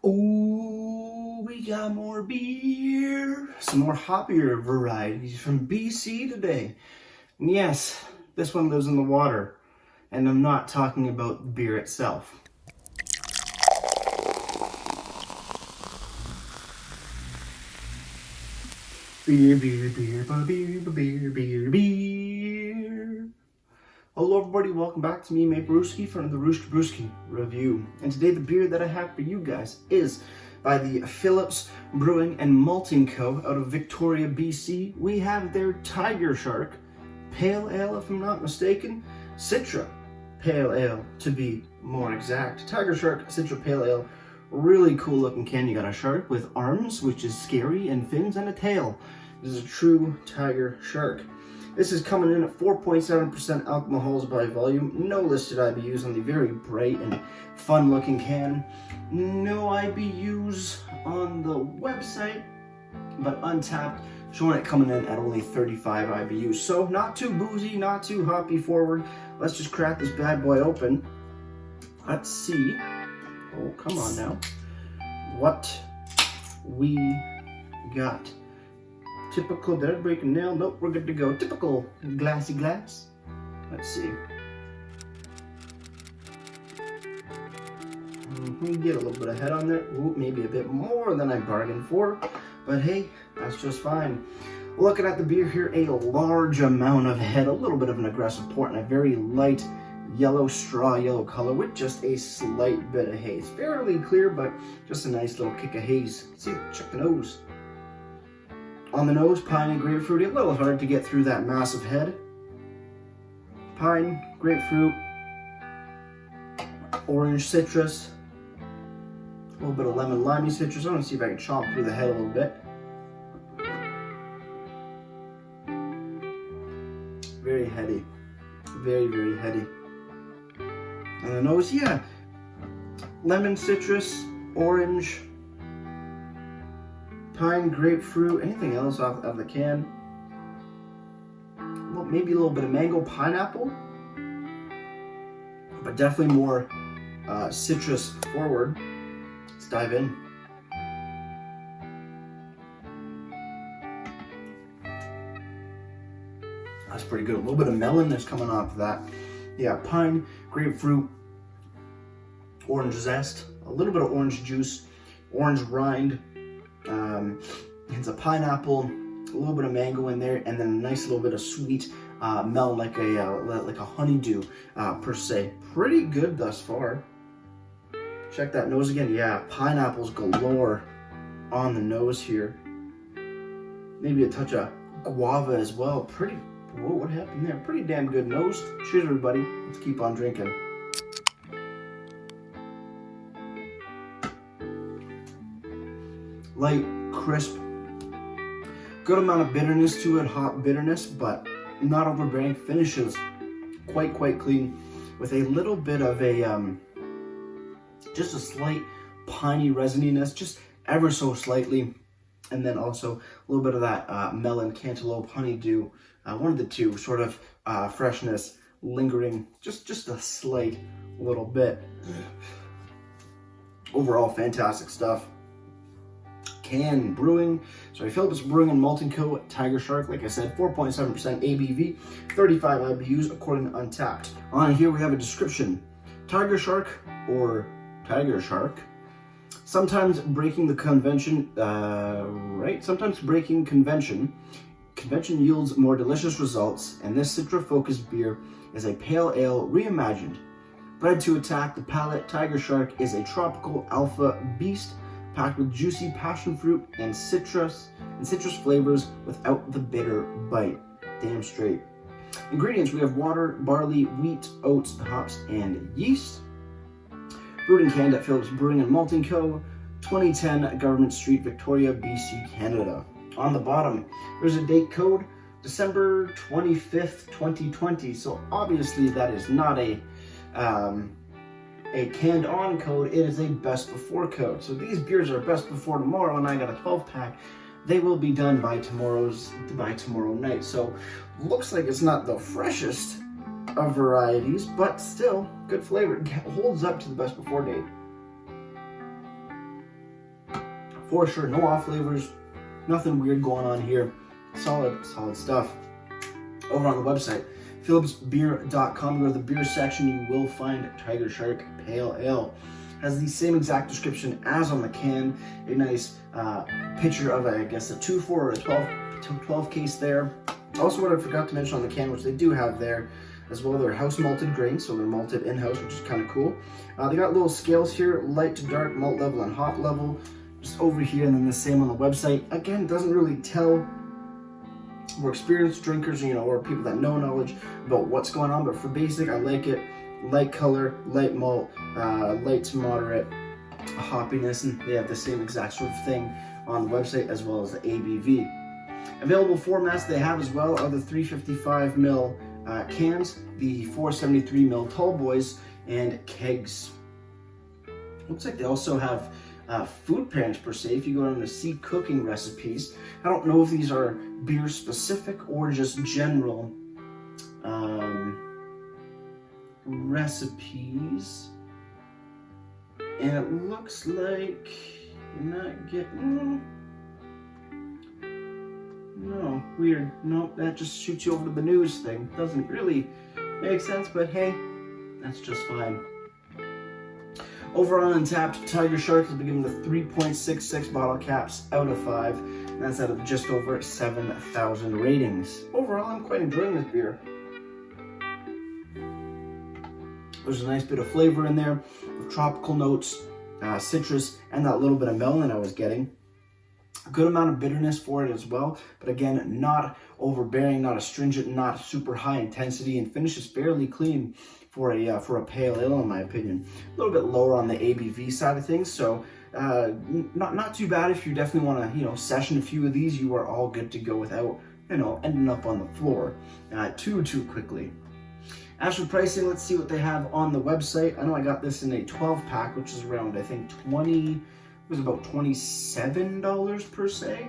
Oh, we got more beer. Some more hoppier varieties from BC today. And yes, this one lives in the water. And I'm not talking about the beer itself. Beer, beer, beer, beer, beer, beer, beer. Hello everybody, welcome back to me, Mate Brewski, from the Rooster Brewski review. And today the beer that I have for you guys is by the Phillips Brewing and Malting Co. out of Victoria, BC. We have their Tiger Shark Pale Ale, if I'm not mistaken. Citra Pale Ale, to be more exact. Tiger Shark Citra Pale Ale. Really cool looking can. You got a shark with arms, which is scary, and fins, and a tail. This is a true tiger shark. This is coming in at 4.7% alcohols by volume. No listed IBUs on the very bright and fun looking can. No IBUs on the website, but Untapped showing it coming in at only 35 IBUs. So not too boozy, not too hoppy forward. Let's just crack this bad boy open. Let's see. Oh, come on now. What we got. Typical, did I break a nail? Nope, we're good to go. Typical glassy glass. Let's see. We get a little bit of head on there. Ooh, maybe a bit more than I bargained for. But hey, that's just fine. Looking at the beer here, a large amount of head, a little bit of an aggressive port, and a very light yellow straw yellow color with just a slight bit of haze. Fairly clear, but just a nice little kick of haze. Let's see, check the nose. On the nose, piney, grapefruity, a little hard to get through that massive head. Pine, grapefruit, orange citrus, a little bit of lemon limey citrus. I'm gonna see if I can chomp through the head a little bit. Very heady, very, very heady. On the nose, yeah, lemon, citrus, orange, pine, grapefruit, anything else off of the can. Well, maybe a little bit of mango, pineapple, but definitely more citrus forward. Let's dive in. That's pretty good. A little bit of melon that's coming off of that. Yeah, pine, grapefruit, orange zest, a little bit of orange juice, orange rind, it's a pineapple, a little bit of mango in there, and then a nice little bit of sweet melon, like a honeydew per se. Pretty good thus far. Check that nose again. Yeah, pineapples galore on the nose here. Maybe a touch of guava as well. Pretty. Whoa, what happened there? Pretty damn good nose. Cheers, everybody. Let's keep on drinking. Light, crisp, good amount of bitterness to it, hop bitterness, but not overbearing. Finishes quite clean with a little bit of a, just a slight piney resininess, just ever so slightly. And then also a little bit of that melon, cantaloupe, honeydew, one of the two, sort of freshness lingering, just a slight little bit. Overall, fantastic stuff. Brewing, Phillips Brewing and Malting Co. Tiger Shark, like I said, 4.7% ABV, 35 IBUs according to Untapped. On here we have a description. Tiger Shark, or Tiger Shark, sometimes breaking the convention, sometimes breaking convention yields more delicious results, and this Citra-focused beer is a pale ale reimagined. Bred to attack the palate, Tiger Shark is a tropical alpha beast packed with juicy passion fruit and citrus flavors without the bitter bite. Damn straight. Ingredients: we have water, barley, wheat, oats, hops, and yeast. Brewed and canned at Phillips Brewing and Malting Co., 2010 Government Street, Victoria, BC, Canada. On the bottom, there's a date code, December 25th, 2020. So obviously that is not a canned on code, it is a best before code. So these beers are best before tomorrow, and I got a 12 pack. They will be done by tomorrow night. So looks like it's not the freshest of varieties, but still good flavor. It holds up to the best before date. for sure. No off flavors, nothing weird going on here. Solid stuff. Over on the website, phillipsbeer.com, go to the beer section, you will find Tiger Shark Pale Ale. Has the same exact description as on the can. A nice picture of, I guess, a 2-4 or a 12 case there. Also, what I forgot to mention on the can, which they do have there as well, they're house malted grains, so they're malted in-house, which is kind of cool. They got little scales here, light to dark, malt level and hop level, just over here, and then the same on the website. Again, doesn't really tell more experienced drinkers, or people that know knowledge about what's going on, but for basic, I like it. Light color, light malt, light to moderate hoppiness, and they have the same exact sort of thing on the website as well as the ABV. Available formats they have as well are the 355 ml cans, the 473 ml tall boys, and kegs. Looks like they also have food pairings per se. If you go down to see cooking recipes, I don't know if these are beer specific or just general recipes, and it looks like you're not getting. No, weird. Nope, that just shoots you over to the news thing. Doesn't really make sense, but hey, that's just fine. Over on Untappd, Tiger Shark has been given the 3.66 bottle caps out of 5, and that's out of just over 7,000 ratings. Overall, I'm quite enjoying this beer. There's a nice bit of flavor in there, with tropical notes, citrus, and that little bit of melon I was getting. A good amount of bitterness for it as well, but again, not overbearing, not astringent, not super high intensity, and finishes fairly clean for a pale ale in my opinion. A little bit lower on the ABV side of things, so not too bad. If you definitely want to session a few of these, you are all good to go without ending up on the floor too quickly. As for pricing, let's see what they have on the website. I know I got this in a 12-pack, which is around, I think, about $27 per se.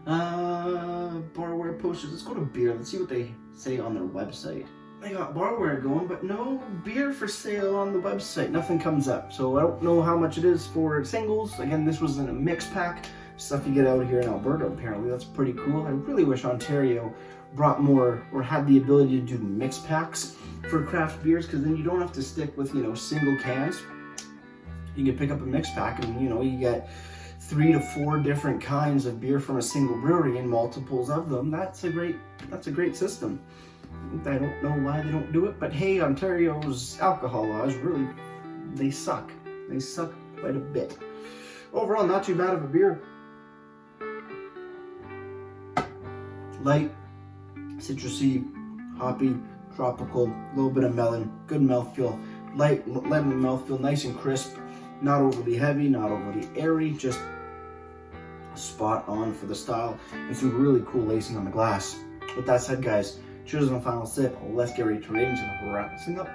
Barware posters. Let's go to beer. Let's see what they say on their website. They got barware going, but no beer for sale on the website. Nothing comes up. So I don't know how much it is for singles. Again, this was in a mix pack. Stuff you get out here in Alberta, apparently. That's pretty cool. I really wish Ontario brought more, or had the ability to do mix packs for craft beers, because then you don't have to stick with, single cans. You can pick up a mix pack and, you get 3 to 4 different kinds of beer from a single brewery and multiples of them. That's a great system. I don't know why they don't do it, but hey, Ontario's alcohol laws really, they suck. They suck quite a bit. Overall, not too bad of a beer. Light, citrusy, hoppy, tropical, a little bit of melon, good mouthfeel, light lemon mouthfeel, nice and crisp, not overly heavy, not overly airy, just spot on for the style, and some really cool lacing on the glass. With that said, guys, cheers on the final sip. Let's get ready to ratings and wrap this thing up.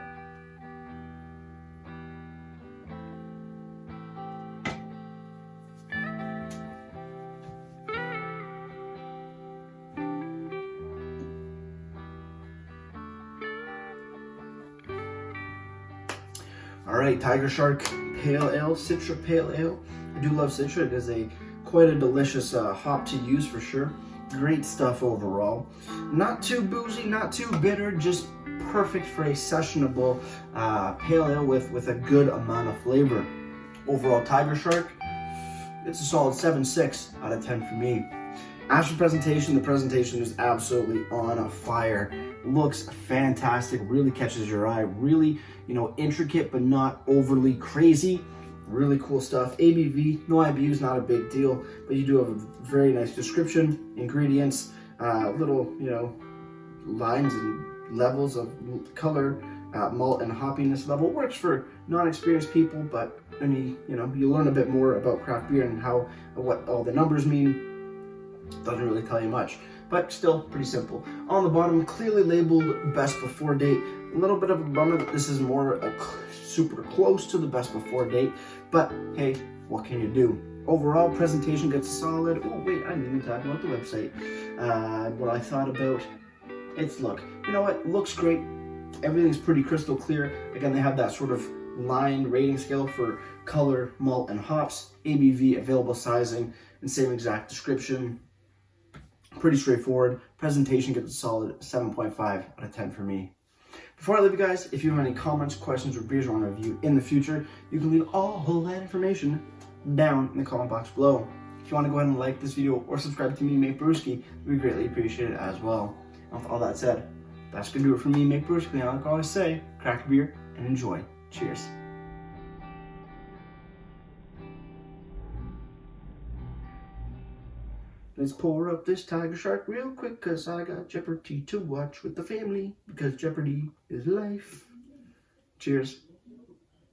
Alright, Tiger Shark Pale Ale, Citra Pale Ale. I do love Citra. It is quite a delicious hop to use for sure. Great stuff overall. Not too boozy, not too bitter, just perfect for a sessionable pale ale with a good amount of flavor. Overall, Tiger Shark, it's a solid 7.6 out of 10 for me. As for presentation, the presentation is absolutely on fire. Looks fantastic, really catches your eye, really, intricate but not overly crazy. Really cool stuff. ABV, no IBUs, not a big deal, but you do have a very nice description, ingredients, little, lines and levels of color, malt and hoppiness level. Works for non-experienced people, but you learn a bit more about craft beer and what all the numbers mean. Doesn't really tell you much, but still pretty simple. On the bottom, clearly labeled best before date. A little bit of a bummer that this is more super close to the best before date, but hey, what can you do? Overall, presentation gets solid. Oh wait, I didn't even talk about the website. What I thought about its look. You know what? Looks great. Everything's pretty crystal clear. Again, they have that sort of line rating scale for color, malt, and hops, ABV, available sizing, and same exact description. Pretty straightforward. Presentation gets a solid 7.5 out of 10 for me. Before I leave you guys, if you have any comments, questions, or beers you want to review in the future, you can leave all that information down in the comment box below. If you want to go ahead and like this video or subscribe to me, Make Brewski, we greatly appreciate it as well. And with all that said, that's going to do it for me, Make Brewski. And like I always say, crack a beer and enjoy. Cheers. Let's pour up this Tiger Shark real quick, cause I got Jeopardy to watch with the family, because Jeopardy is life. Cheers.